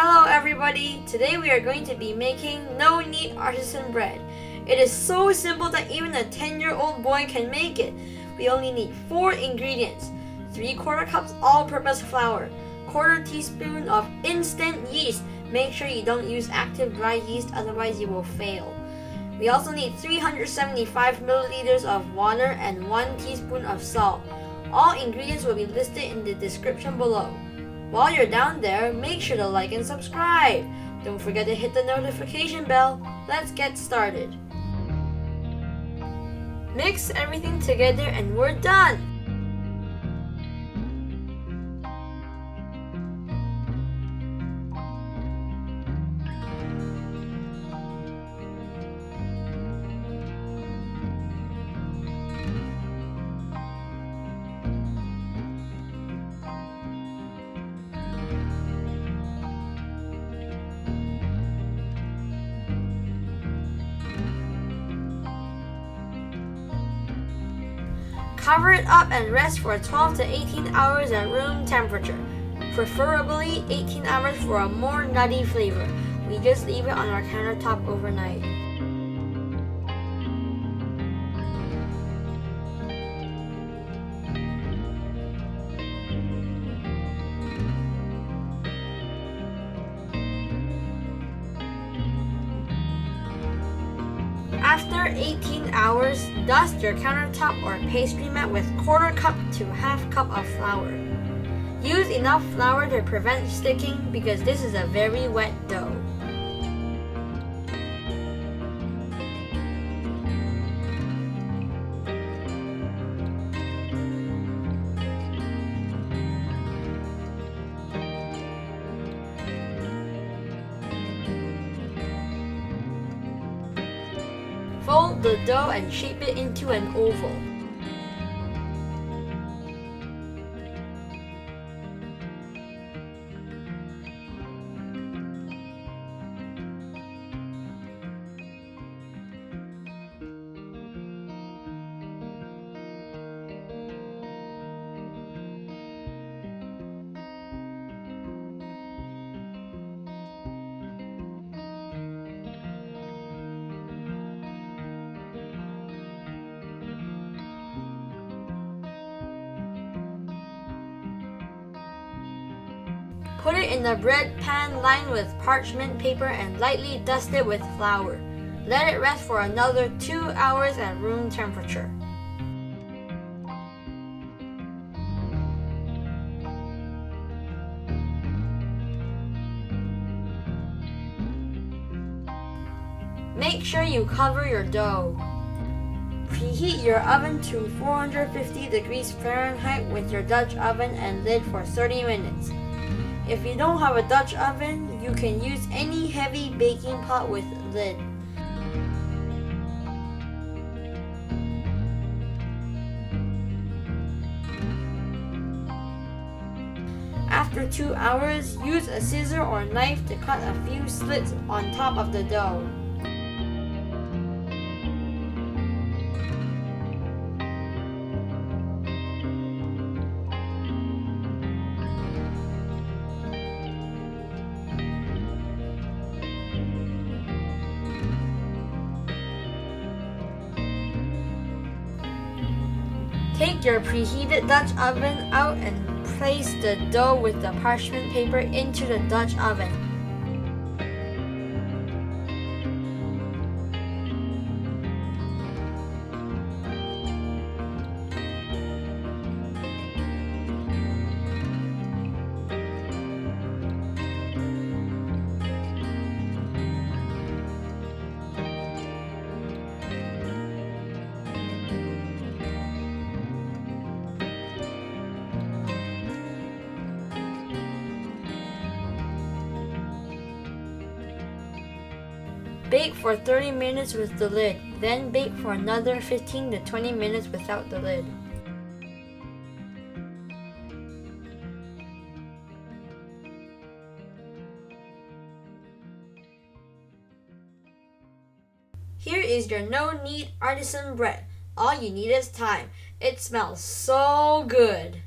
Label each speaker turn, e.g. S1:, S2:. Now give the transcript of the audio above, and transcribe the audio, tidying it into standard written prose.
S1: Hello everybody! Today we are going to be making no-knead artisan bread. It is so simple that even a 10-year-old boy can make it. We only need 4 ingredients: 3/4 cups all-purpose flour, 1/4 teaspoon of instant yeast. Make sure you don't use active dry yeast, otherwise you will fail. We also need 375 milliliters of water and 1 teaspoon of salt. All ingredients will be listed in the description below. While you're down there, make sure to like and subscribe. Don't forget to hit the notification bell. Let's get started. Mix everything together and we're done. Cover it up and rest for 12 to 18 hours at room temperature. Preferably 18 hours for a more nutty flavor. We just leave it on our countertop overnight. After 18 hours, dust your countertop or pastry mat with 1/4 cup to 1/2 cup of flour. Use enough flour to prevent sticking because this is a very wet dough. Fold the dough and shape it into an oval. Put it in a bread pan lined with parchment paper and lightly dust it with flour. Let it rest for another 2 hours at room temperature. Make sure you cover your dough. Preheat your oven to 450 degrees Fahrenheit with your Dutch oven and lid for 30 minutes. If you don't have a Dutch oven, you can use any heavy baking pot with lid. After 2 hours, use a scissor or knife to cut a few slits on top of the dough. Take your preheated Dutch oven out and place the dough with the parchment paper into the Dutch oven. Bake for 30 minutes with the lid, then bake for another 15 to 20 minutes without the lid. Here is your no-knead artisan bread. All you need is time. It smells so good.